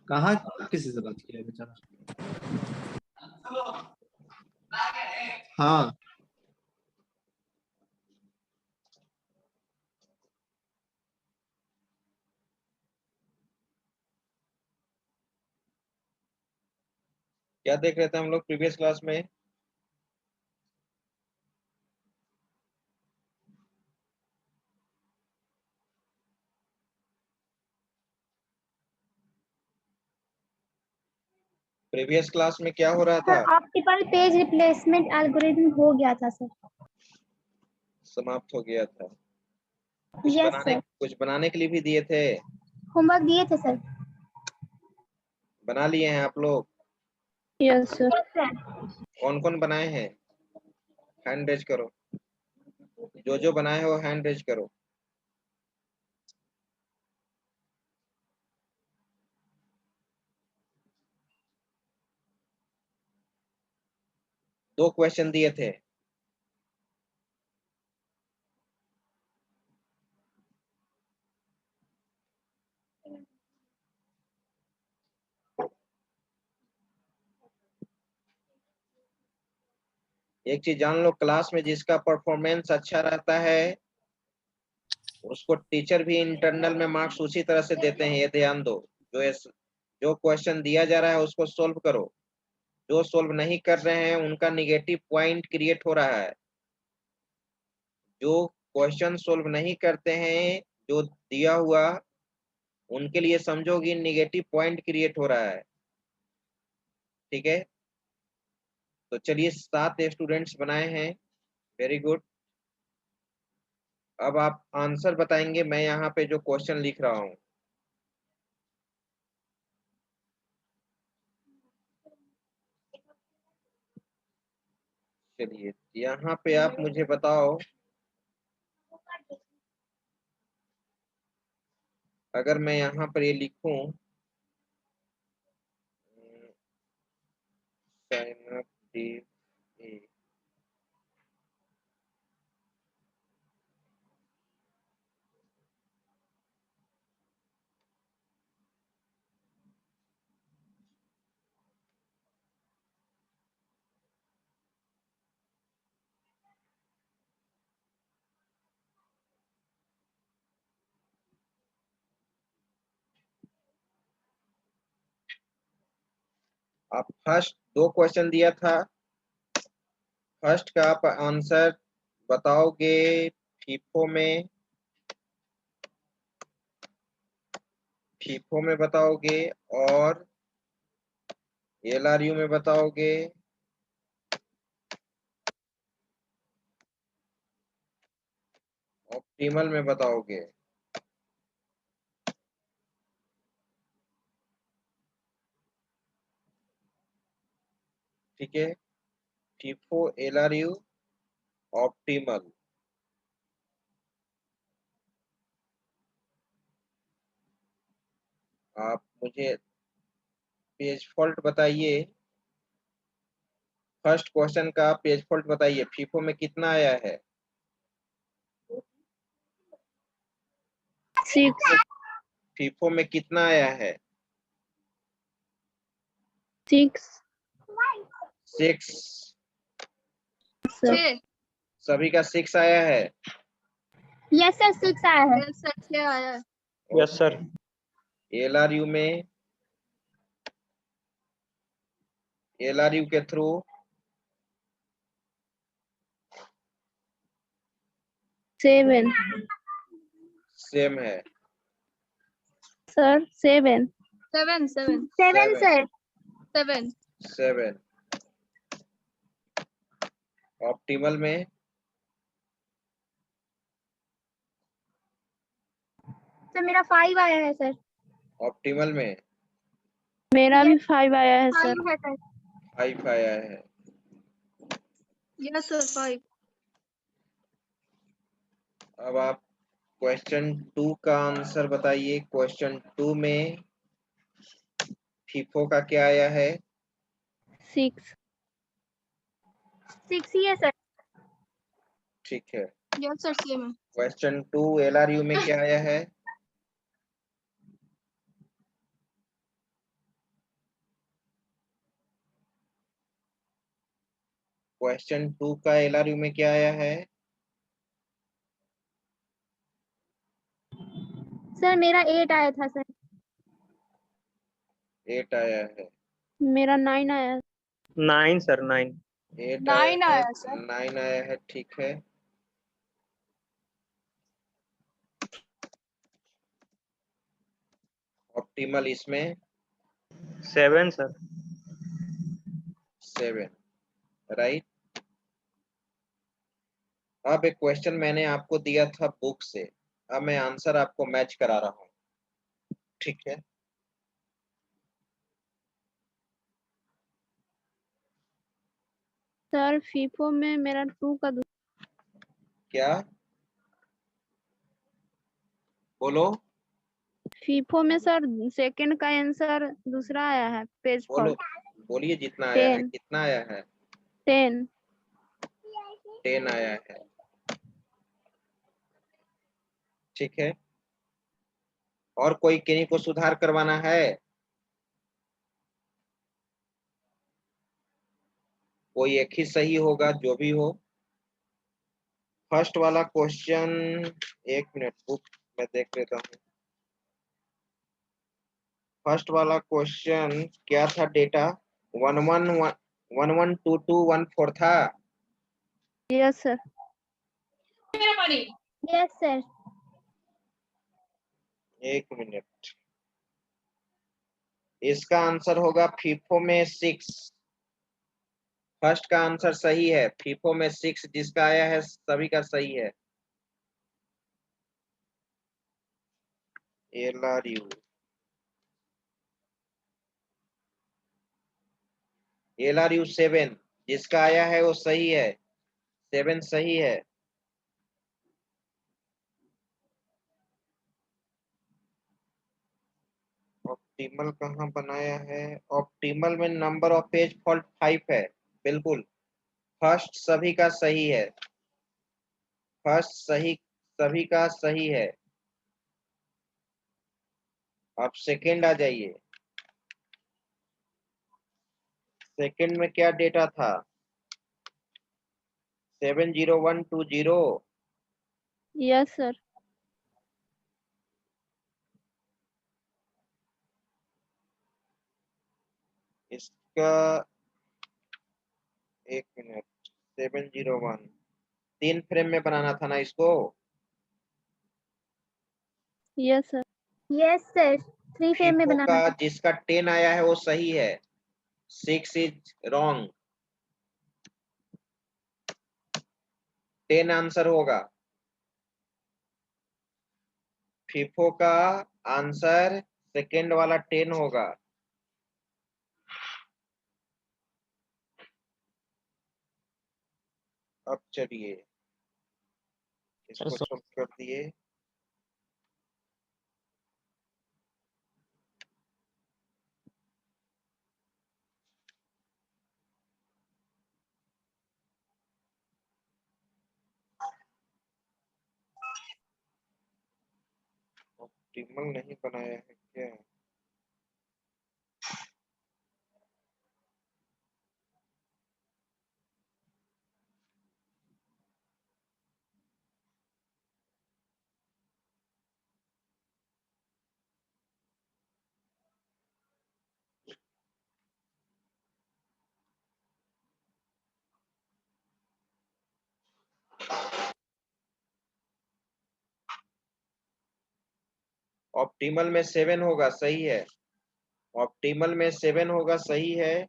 कहाँ किसी से बात किया है बेचारा? हाँ क्या देख रहे थे हम लोग प्रीवियस क्लास में? प्रीवियस क्लास में क्या हो रहा था? Sir optical page replacement algorithm हो गया था सर। समाप्त हो गया था। Yes sir. कुछ बनाने के लिए भी दिए थे? होमवर्क दिए थे सर। बना लिए हैं आप लोग? Yes sir. कौन कौन बनाए हैं? हैंड रेज करो। जो बनाए हो हैंड रेज करो। दो क्वेश्चन दिए थे। एक चीज जान लो, क्लास में जिसका परफॉर्मेंस अच्छा रहता है उसको टीचर भी इंटरनल में मार्क्स उसी तरह से देते हैं, ये ध्यान दो। जो क्वेश्चन दिया जा रहा है उसको सोल्व करो। जो सोल्व नहीं कर रहे हैं उनका निगेटिव पॉइंट क्रिएट हो रहा है। जो क्वेश्चन सोल्व नहीं करते हैं, जो दिया हुआ, उनके लिए समझोगी निगेटिव पॉइंट क्रिएट हो रहा है। ठीक है, तो चलिए 7 स्टूडेंट्स बनाए हैं। Very good. अब आप आंसर बताएंगे, मैं यहाँ पे जो क्वेश्चन लिख रहा हूँ। चलिए यहाँ पे आप मुझे बताओ, अगर मैं यहाँ पर ये लिखूं साइन अप डी आप फर्स्ट दो क्वेश्चन दिया था, फर्स्ट का आप आंसर बताओगे फीफो में बताओगे और एलआरयू में बताओगे, ऑप्टिमल में बताओगे। ठीक है, फीफो, एलआरयू, ऑप्टिमल। आप मुझे पेज फॉल्ट बताइए। फर्स्ट क्वेश्चन का पेज फॉल्ट बताइए, फीफो में कितना आया है? 6 फीफो में कितना आया है? 6 6। सर। सभी का 6 आया है? यस सर 6 आया है। यस सर 6 आया है। Yes sir. एलआरयू में, एलआरयू के थ्रू सेवन सेम है सर। 7 7 7 7 सर। 7 7। ऑप्टिमल में सर मेरा 5 आया है सर। ऑप्टिमल में मेरा भी 5 आया है सर। 5 है सर। 5 आया है। Yes sir 5। अब आप क्वेश्चन 2 का आंसर बताइए। क्वेश्चन 2 में फीफो का क्या आया है? 6 ही है सर। ठीक है। यस सर सेम है। क्वेश्चन 2 एलआरयू में क्या आया है? क्वेश्चन 2 का LRU में क्या आया है? सर मेरा 8 आया था सर। 8 आया है। मेरा 9 आया। 9 सर 9। 8 9 आया है, आया सर। 9 आया है, ठीक है। ऑप्टिमल इसमें 7 सर। 7, राइट। अब एक क्वेश्चन मैंने आपको दिया था बुक से, अब मैं आंसर आपको मैच करा रहा हूँ, ठीक है। सर फीफो में मेरा 2 का क्या बोलो? फीफो में सर सेकंड का आंसर दूसरा आया है, पेज बोलो, फॉल्ट। बोलिए जितना आया है, 10 कितना आया है? 10। 10 आया है, ठीक है। और कोई किन्हीं को सुधार करवाना है? कोई एक ही सही होगा, जो भी हो। फर्स्ट वाला क्वेश्चन, एक मिनट बुक मैं देख लेता हूँ। फर्स्ट वाला क्वेश्चन क्या था? डेटा 112214 था। Yes sir. Yes sir. एक मिनट, इसका आंसर होगा फीफो में 6। फर्स्ट का आंसर सही है, फीफो में 6 जिसका आया है सभी का सही है। LRU LRU 7 जिसका आया है वो सही है, 7 सही है। ऑप्टिमल कहाँ बनाया है? ऑप्टिमल में नंबर ऑफ पेज फॉल्ट 5 है, बिल्कुल। फर्स्ट सभी का सही है, फर्स्ट सही, सभी का सही है। अब सेकंड आ जाइए, सेकंड में क्या डेटा था? 70120। Yes sir. इसका एक मिनट, 701 3 फ्रेम में बनाना था ना इसको? Yes sir. Yes sir, 3 frame में फीफो बनाना का था। जिसका 10 आया है वो सही है, 6 इज रॉन्ग। 10 आंसर होगा, फीफो का आंसर सेकंड वाला 10 होगा। अब चलिए इसको सॉल्व कर दिए। ऑप्टिमल नहीं बनाया है क्या? ऑप्टिमल में 7 होगा, सही है। ऑप्टिमल में 7 होगा, सही है।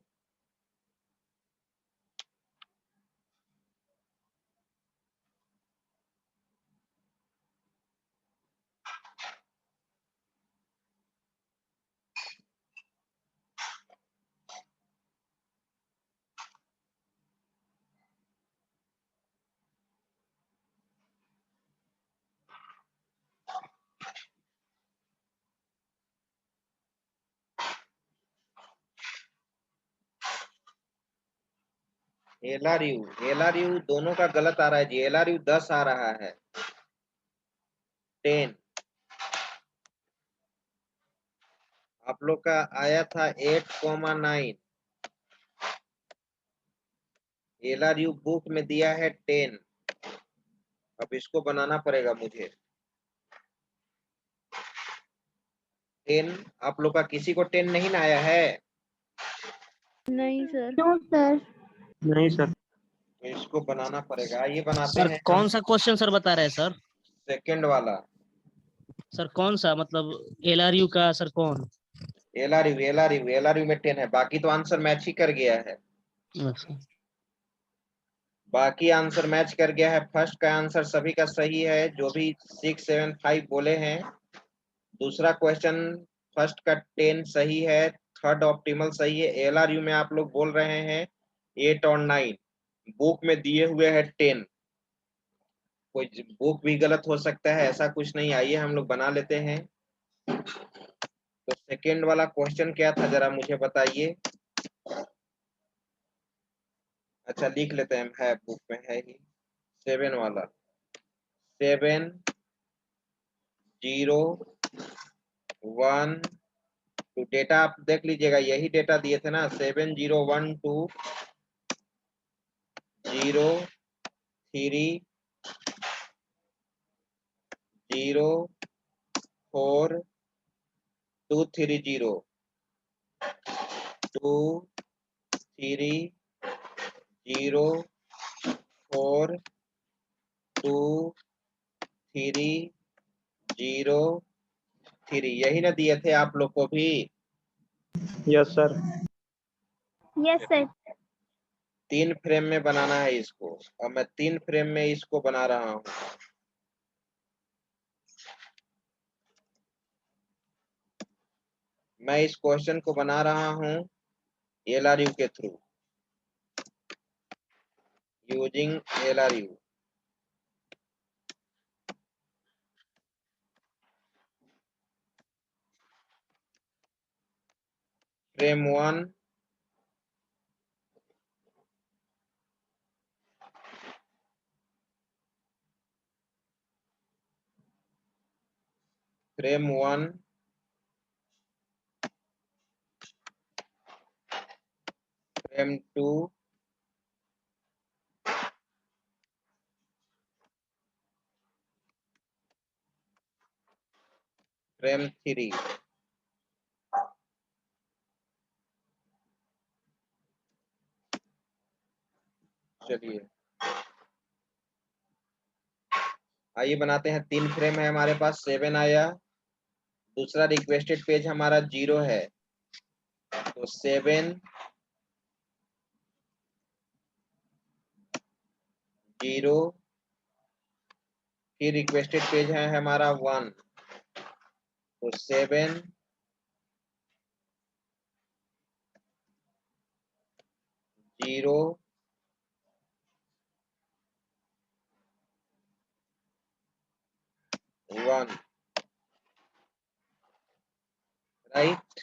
LRU दोनों का गलत आ रहा है जी। LRU 10 आ रहा है, 10 आप लोग का आया था 8,9। LRU बुक में दिया है 10। अब इसको बनाना पड़ेगा मुझे। 10 आप लोग का किसी को 10 नहीं ना आया है? नहीं सर। No sir. नहीं सर। तो इसको बनाना पड़ेगा। ये बनाते सर हैं कौन सा क्वेश्चन सर बता रहे हैं सर? सेकंड वाला। सर कौन सा मतलब LRU का सर कौन? LRU में 10 है, बाकी तो आंसर मैच ही कर गया है। अच्छा बाकी आंसर मैच कर गया है। फर्स्ट का आंसर सभी का सही है, जो भी 6, 7, 5 बोले हैं। दूसरा क्वेश्चन फर्स्ट का 10 सही है, थर्ड ऑप्टिमल सही है। LRU में आप लोग बोल रहे हैं 8 और 9, बुक में दिए हुए है 10। कोई बुक भी गलत हो सकता है, ऐसा कुछ नहीं। आइए हम लोग बना लेते हैं। तो सेकेंड वाला क्वेश्चन क्या था जरा मुझे बताइए। अच्छा लिख लेते हैं, है बुक में है ही। 7 वाला 7 0 1 2 डेटा आप देख लीजिएगा, यही डेटा दिए थे ना। 7 0 1 2 0 3 0 4 2 3 0 2 3 0 4 2 3 0 3, यही ना दिए थे आप लोग को भी? Yes sir. Yes sir. 3 frame में बनाना है इसको। अब मैं 3 फ्रेम में इसको बना रहा हूँ। मैं इस क्वेश्चन को बना रहा हूँ LRU के through, using LRU। Frame 1 frame 1 frame 2 frame 3। चलिए आइए बनाते हैं। 3 फ्रेम है हमारे पास, 7 आया। दूसरा रिक्वेस्टेड पेज हमारा 0 है, तो 7 0। फिर रिक्वेस्टेड पेज है हमारा 1, तो 7 0 1, राइट।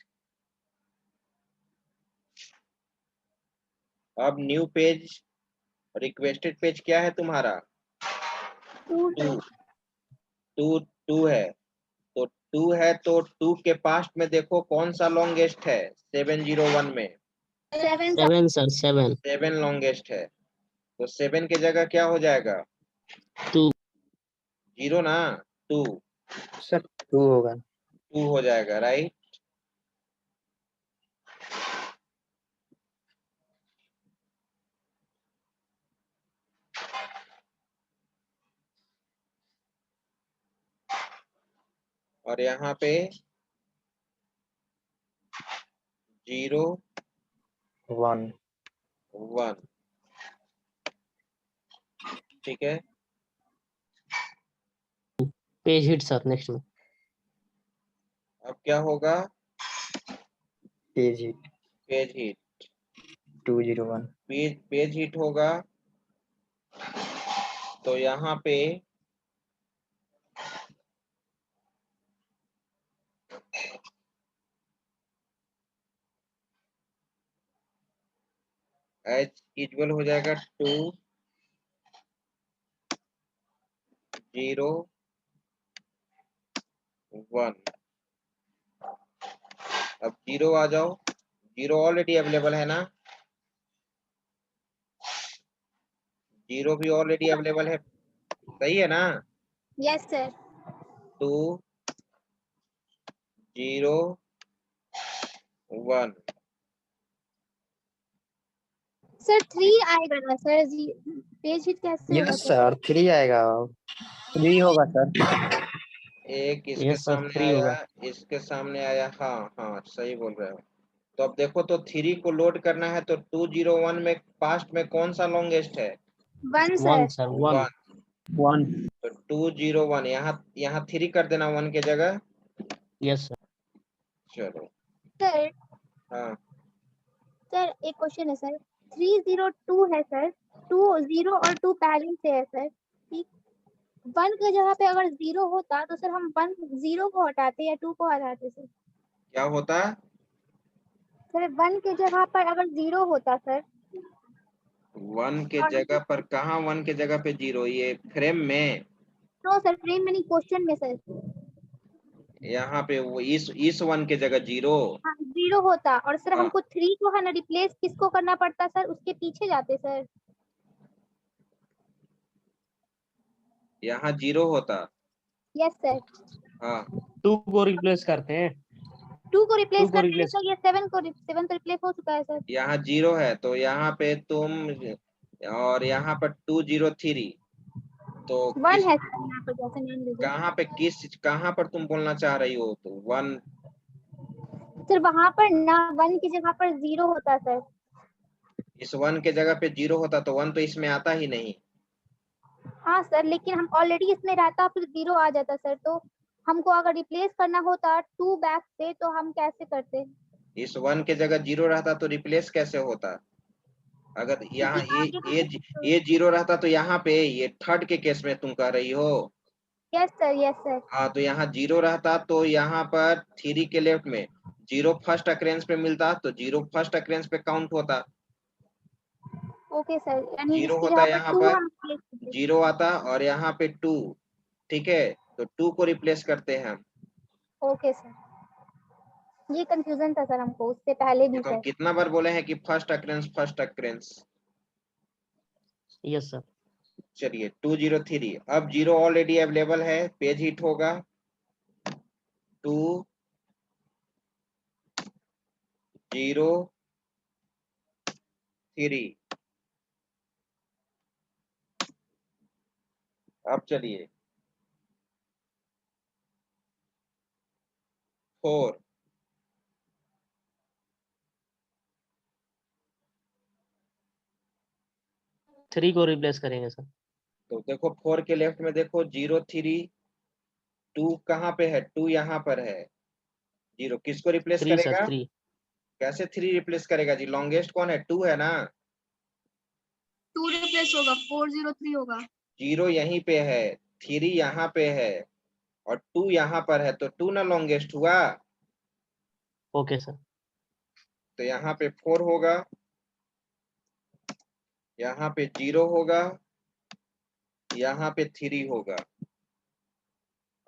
अब न्यू पेज, रिक्वेस्टेड पेज क्या है तुम्हारा? 2 2 2 है, तो 2 है, तो 2 के पास्ट में देखो कौन सा लॉन्गेस्ट है। 701 में 7 सर 7 7 लॉन्गेस्ट है, तो 7 की जगह क्या हो जाएगा? 2 0 ना, 2 सर 2 होगा। 2 हो जाएगा, राइट। और यहाँ पे 0 1 1, ठीक है। पेज हिट सर नेक्स्ट में। अब क्या होगा? Page hit page hit. 201। Page hit होगा, तो यहाँ पे एज यूजुअल हो जाएगा 2 0 1। अब 0 आ जाओ, 0 ऑलरेडी अवेलेबल है ना। जीरो भी ऑलरेडी अवेलेबल है, सही है ना? Yes sir. 2 0 1 सर 3 आएगा ना सर जी, पेज हिट कैसे होगा यस सर? सर 3 आएगा। 3 होगा सर। एक इसके Yes, sir, सामने 3 आया, होगा। इसके सामने आया, हाँ हाँ सही बोल रहे हो। तो अब देखो, तो 3 को लोड करना है तो 201 में पास्ट में कौन सा लॉन्गेस्ट है? 1 1 सर। सर 1 1। 1 तो 201 यहाँ 3 कर देना 1 के जगह। Yes sir. चलो सर हाँ, सर एक क्वेश्चन है सर, 302 है सर, 2 0 और 2 पहले से है सर, ठीक। 1 की जगह पे अगर 0 होता तो सर हम 1 0 को हटाते या 2 को हटाते सर? क्या होता? सर 1 की जगह पर अगर 0 होता सर, 1 के जगह पर कहाँ 1 के जगह पे 0? ये फ्रेम में, नो सर फ्रेम में नहीं, क्वेश्चन में सर। यहाँ पे वो इस 1 के जगह 0। हाँ 0 होता और सर हाँ। हमको 3 को है ना रिप्लेस किसको करना पड़ता सर? उसके पीछे जाते सर। यहाँ 0 होता। Yes sir. हाँ 2 को रिप्लेस करते हैं। 2 को रिप्लेस 2 को करते हैं replace- सर, ये 7 तो रिप्लेस हो चुका है सर। यहाँ 0 है तो यहाँ पे तुम, और यहाँ पर 203, तो 1 है सर यहाँ पर, जैसे मान लीजिए कहाँ पर तुम बोलना चाह रही हो? तो 1, सर वहां पर ना 1 की जगह पर 0 होता सर। इस 1 के जगह पे 0 होता तो 1 तो इसमें आता ही नहीं। हाँ सर, लेकिन हम ऑलरेडी इसमें रहता फिर 0 आ जाता सर, तो हमको अगर रिप्लेस करना होता 2 बैक से तो हम कैसे करते? इस 1 के जगह 0 रहता तो रिप्लेस कैसे होता? अगर यहाँ ये 0 रहता तो यहाँ पे ये थर्ड के केस में तुम कह रही हो। Yes sir, yes sir. हाँ, तो यहाँ 0 रहता तो यहाँ पर 3 के लेफ्ट में 0 फर्स्ट अक्रेंस पे मिलता तो 0 फर्स्ट अक्रेंस पे काउंट होता। ओके सर, यानी 0 इसकी होता जगह यहाँ 2 पर, हम replace करते। 0 आता और यहाँ पे 2, ठीक है, तो 2 को रिप्लेस करते हैं हम। ओके सर, ये कंफ्यूजन था सर हमको उससे पहले भी तो हम सर। कितना बार बोले हैं कि फर्स्ट अक्रेंस। Yes sir. चलिए 203, अब 0 ऑलरेडी अवेलेबल है, पेज हिट होगा। 2 0 3। अब चलिए 4 3 को रिप्लेस करेंगे सर। तो देखो 4 के लेफ्ट में देखो 0 3, 2 कहाँ पे है? 2 यहाँ पर है। 0 किसको रिप्लेस 3 सर करेगा? 3। कैसे 3 रिप्लेस करेगा जी? लॉन्गेस्ट कौन है? 2 है ना। 2 रिप्लेस होगा, 403 होगा। 0 यहीं पे है, 3 यहाँ पे है और 2 यहाँ पर है, तो 2 ना लॉन्गेस्ट हुआ। Okay sir. तो यहाँ पे 4 होगा, यहाँ पे 0 होगा, यहाँ पे 3 होगा।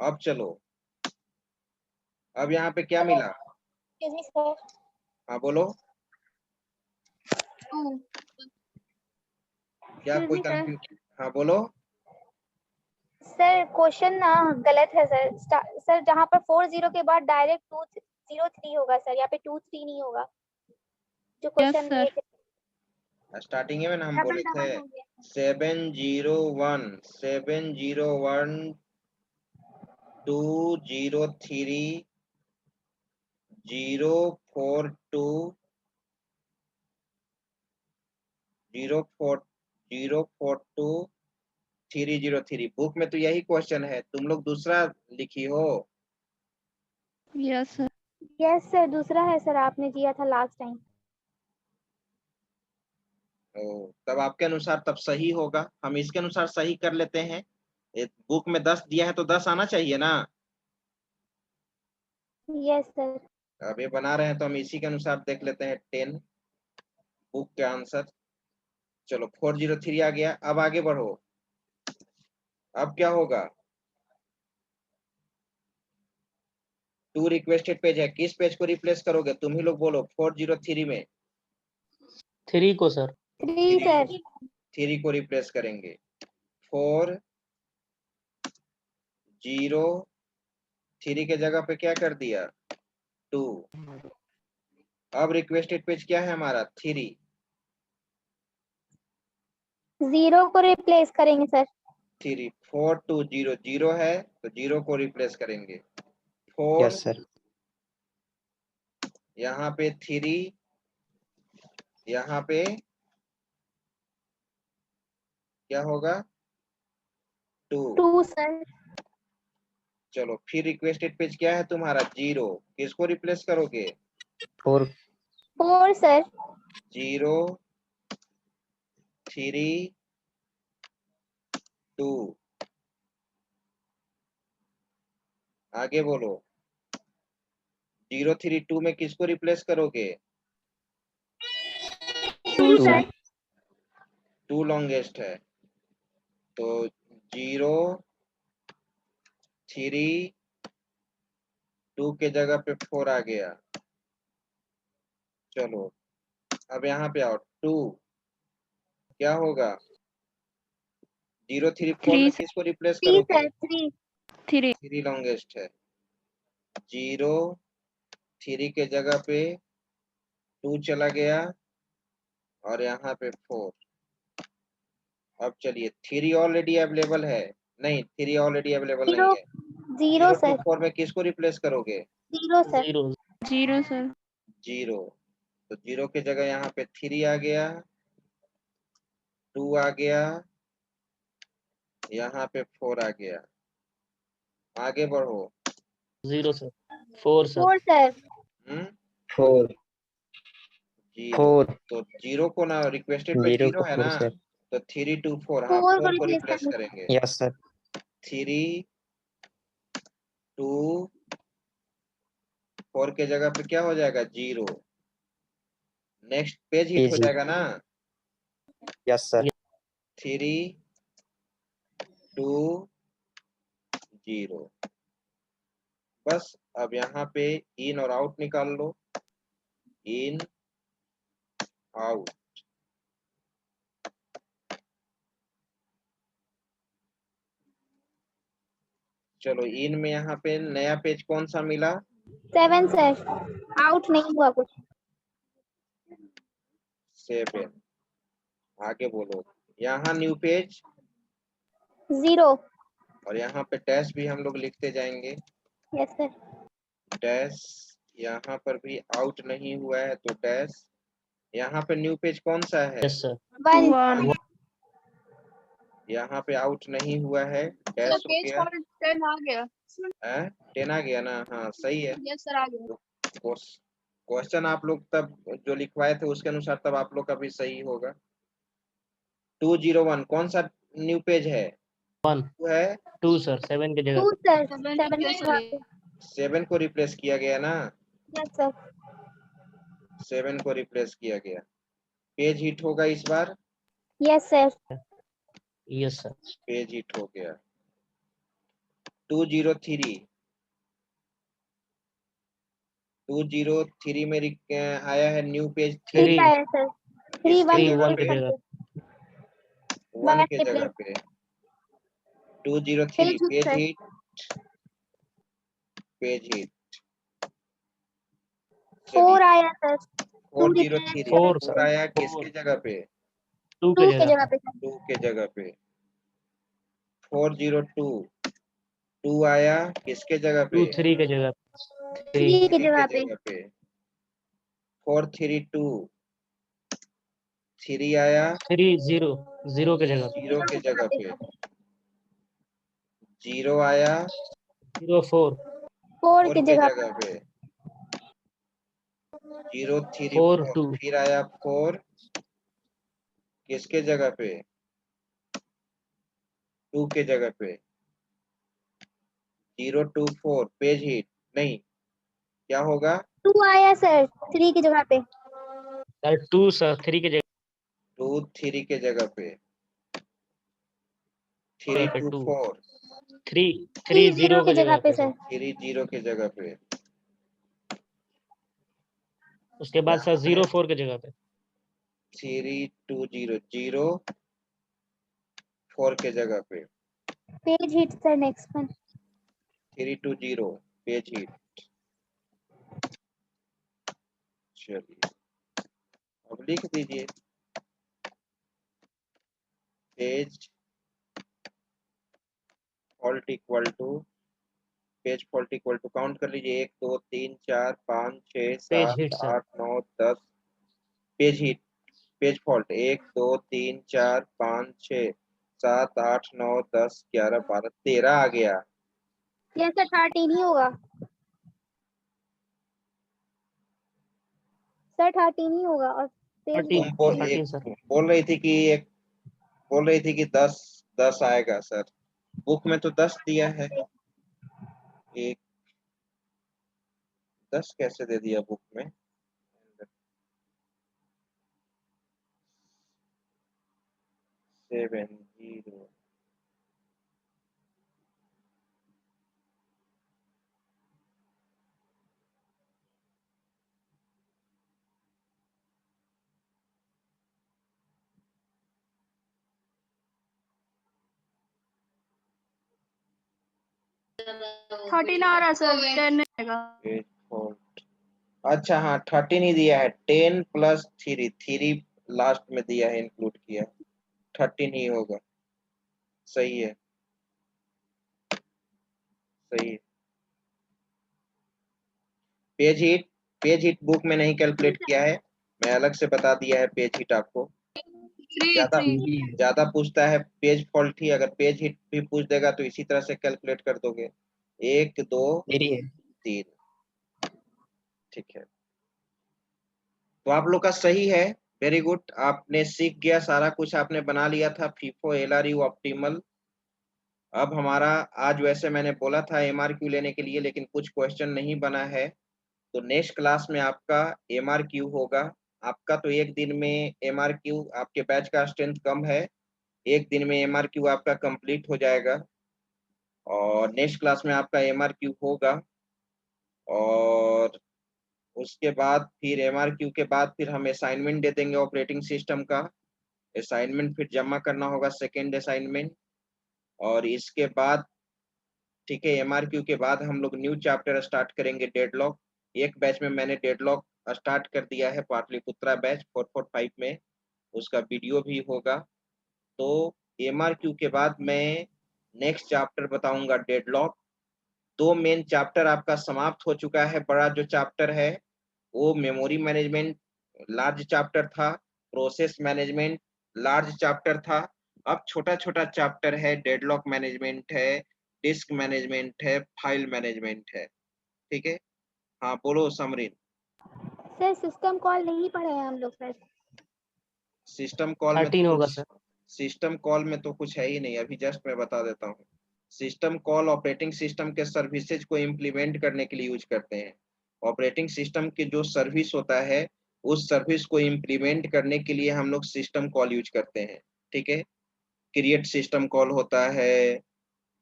अब चलो, अब यहाँ पे क्या मिला? सर हाँ बोलो, 2 क्या कोई Excuse me, sir. कंफ्यूज? हाँ बोलो। सर क्वेश्चन ना गलत है सर। सर जहाँ पर 40 के बाद डायरेक्ट 203 होगा सर, यहाँ पे 23 नहीं होगा जो क्वेश्चन sir. दिए थे। स्टार्टिंग में ना हम डबल बोले थे डबल हो गया। 701 203 042 042 303। बुक में तो यही क्वेश्चन है, तुम लोग दूसरा लिखी हो। Yes, sir. यस सर, दूसरा है सर, आपने दिया था लास्ट टाइम। तब आपके अनुसार तब सही होगा, हम इसके अनुसार सही कर लेते हैं। बुक में 10 दिया है तो 10 आना चाहिए ना। Yes sir. अब ये बना रहे हैं तो हम इसी के अनुसार देख लेते हैं 10 बुक के आंसर। चलो 403 आ गया, अब आगे बढ़ो। अब क्या होगा? 2 रिक्वेस्टेड पेज है, किस पेज को रिप्लेस करोगे? तुम ही लोग बोलो। 403 में 3 को सर। 3 सर। 3 को रिप्लेस करेंगे। 4 0 3 के जगह पे क्या कर दिया 2। अब रिक्वेस्टेड पेज क्या है हमारा 3। 0 को रिप्लेस करेंगे सर। 3 4 2 0 0 है तो 0 को रिप्लेस करेंगे। 4 यस सर। यहाँ पे 3 यहाँ पे क्या होगा 2। 2 सर। चलो फिर रिक्वेस्टेड पेज क्या है तुम्हारा 0। किसको रिप्लेस करोगे 4 4 सर। 0 3 2। आगे बोलो 0 3 2 में किसको रिप्लेस करोगे 2 2 सर। 2 लॉन्गेस्ट है तो 0 3 2 के जगह पे 4 आ गया। चलो अब यहाँ पे आओ 2 क्या होगा 0 3 4 में 3 किसको रिप्लेस 3 करोगे सर। 3 3 3 लॉन्गेस्ट है। 0 3 के जगह पे 2 चला गया और यहाँ पे 4। अब चलिए 3 ऑलरेडी अवेलेबल है नहीं 3 ऑलरेडी अवेलेबल नहीं 0 है। 0 0 सर। 4 में किसको रिप्लेस करोगे 0 सर। 0 0 सर। 0 तो 0 के जगह यहाँ पे 3 आ गया 2 आ गया यहाँ पे 4 आ गया। आगे बढ़ो 0 सर 4 सर 4 सर। 4 0 4 तो 0 को ना रिक्वेस्टेड पे 0 0 है को ना 4 सर। तो 3 2 4 हाँ 4 को 4 को रिप्लेस रिप्लेस करेंगे। करेंगे। Yes sir. 3 2 4 के जगह पे क्या हो जाएगा 0। नेक्स्ट पेज हिट हो पेज जाएगा ना यस सर। 3 2 0। बस अब यहाँ पे इन और आउट निकाल लो इन आउट। चलो इन में यहाँ पे नया पेज कौन सा मिला 7 सर। आउट नहीं हुआ कुछ। 7। आगे बोलो यहाँ न्यू पेज 0 और यहाँ पे डैश भी हम लोग लिखते जाएंगे यस सर। डैश। यहाँ पर भी आउट नहीं हुआ है तो डैश। यहाँ पे न्यू पेज कौन सा है यस सर 1 1 यहाँ पे आउट नहीं हुआ है डैश हो पेज गया। 10 आ गया। 10 आ गया ना हाँ सही है। यस सर आ गया। क्वेश्चन आप लोग तब जो लिखवाए थे उसके अनुसार तब आप लोग का भी सही होगा। 201 कौन सा न्यू पेज है 1 2 है 2 सर 7 के जगह 2 सर। 7 7 रिप्लेस के हो जगह गया। पे 7 को रिप्लेस किया गया ना यस सर। 7 को रिप्लेस किया गया। पेज हिट होगा इस बार yes sir. Yes sir page hit हो गया। 203 203 में आया है न्यू पेज 3 3 आया सर। 3 किसके 1 जगह 1 के पे जगह 1 के जगह पे 203 page hit page sir. Hit page hit 4 आया सर। 403 4 4 सर आया किसके जगह पे 2 2 के के जगह जगह पे सर। 2 के जगह पे 402 2 आया किसके जगह पे 2 3 के जगह 3 3 के 3 जगह के पे जगह पे 432 3 आया 3 0 0 के जगह 0 के जगह पे 0 आया 0 4 4 4 के के जगह जगह पे 034 4 2 फिर आया 4 किसके जगह पे 2 के जगह पे 024 पेज हिट नहीं क्या होगा 2 आया सर 3 की जगह पे। सर 2 सर 3 के जगह 2 3 के जगह पे पे 2 324 3 3 3 0 0 की के जगह जगह पे पे सर। सर 30 के जगह पे उसके बाद सर 0 4 के जगह पे 3200 4 के जगह पे page hit sir next one 320 page hit. चलिए अब लिख दीजिए page fault equal to count कर लीजिए 1 2 3 4 5 6 page 7 hit sir. 8 9 10 page hit page fault 1 2 3 4 5 6 7 8 9 10 11 12 13 आ गया। यस सर 13 ही होगा सर 13 ही होगा और पेज 13 तुम बोल 13 सर। बोल रही थी कि एक बोल रही थी कि 10 आएगा सर, बुक में तो 10 दिया है। एक 10 कैसे दे दिया बुक में? 70 13 आ रहा है सर 10 आएगा। Page fault. अच्छा हाँ 13 ही दिया है, 10 प्लस 3 लास्ट में दिया है, इंक्लूड किया, 13 ही होगा। सही है सही है। पेज हिट बुक में नहीं कैलकुलेट किया है, मैं अलग से बता दिया है पेज हिट आपको। 3 ज्यादा पूछता है पेज फॉल्ट ही, अगर पेज हिट भी पूछ देगा तो इसी तरह से कैलकुलेट कर दोगे 1 2 मेरी है। 3। ठीक है तो आप लोग का सही है, वेरी गुड। आपने सीख गया, सारा कुछ आपने बना लिया था, फीफो एलआरयू ऑप्टिमल। अब हमारा आज वैसे मैंने बोला था एमआरक्यू लेने के लिए, लेकिन कुछ क्वेश्चन नहीं बना है, तो नेक्स्ट क्लास में आपका एमआरक्यू होगा। आपका तो एक दिन में एमआरक्यू, आपके बैच का स्ट्रेंथ कम है, एक दिन में एमआरक्यू आपका कंप्लीट हो जाएगा और नेक्स्ट क्लास में आपका एमआरक्यू होगा। और उसके बाद फिर एमआरक्यू के बाद फिर हम असाइनमेंट दे देंगे ऑपरेटिंग सिस्टम का, असाइनमेंट फिर जमा करना होगा, सेकेंड असाइनमेंट। और इसके बाद ठीक है एमआरक्यू के बाद हम लोग न्यू चैप्टर स्टार्ट करेंगे, डेडलॉक। एक बैच में मैंने डेडलॉक स्टार्ट कर दिया है, पाटलिपुत्रा बैच 445 में, उसका वीडियो भी होगा। तो एमआरक्यू के बाद मैं नेक्स्ट चैप्टर बताऊंगा डेडलॉक। 2 मेन चैप्टर आपका समाप्त हो चुका है, बड़ा जो चैप्टर है वो मेमोरी मैनेजमेंट लार्ज चैप्टर था, प्रोसेस मैनेजमेंट लार्ज चैप्टर था। अब छोटा छोटा चैप्टर है, डेडलॉक मैनेजमेंट है, डिस्क मैनेजमेंट है, फाइल मैनेजमेंट है। ठीक है हाँ बोलो समरीन। सर सिस्टम कॉल नहीं पढ़े हैं हम लोग सर सिस्टम कॉल में 13 होगा सर। सिस्टम कॉल में तो कुछ है ही नहीं, अभी जस्ट मैं बता देता हूँ। सिस्टम कॉल ऑपरेटिंग सिस्टम के सर्विसेज को इम्प्लीमेंट करने के लिए यूज करते हैं। ऑपरेटिंग सिस्टम की जो सर्विस होता है उस सर्विस को इम्प्लीमेंट करने के लिए हम लोग सिस्टम कॉल यूज करते हैं। ठीक है क्रिएट सिस्टम कॉल होता है,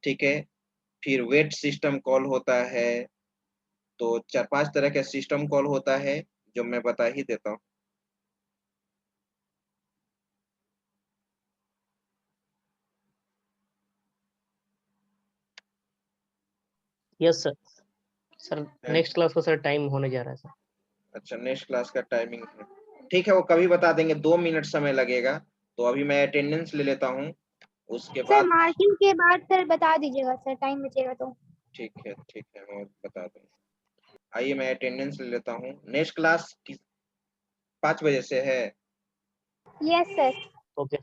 ठीक है फिर वेट सिस्टम कॉल होता है। तो 4-5 तरह का सिस्टम कॉल होता है जो मैं बता ही देता हूँ। Yes sir. Sir next class का सर टाइम होने जा रहा है सर। अच्छा नेक्स्ट क्लास का टाइमिंग है, ठीक है वो कभी बता देंगे, 2 मिनट समय लगेगा। तो अभी मैं अटेंडेंस ले लेता हूँ, उसके सर बाद मार्किंग के बाद सर बता दीजिएगा सर टाइम बचेगा तो ठीक है मैं बता दूँ। आइए मैं अटेंडेंस ले लेता हूँ। नेक्स्ट क्लास 5 बजे से है। Yes sir okay.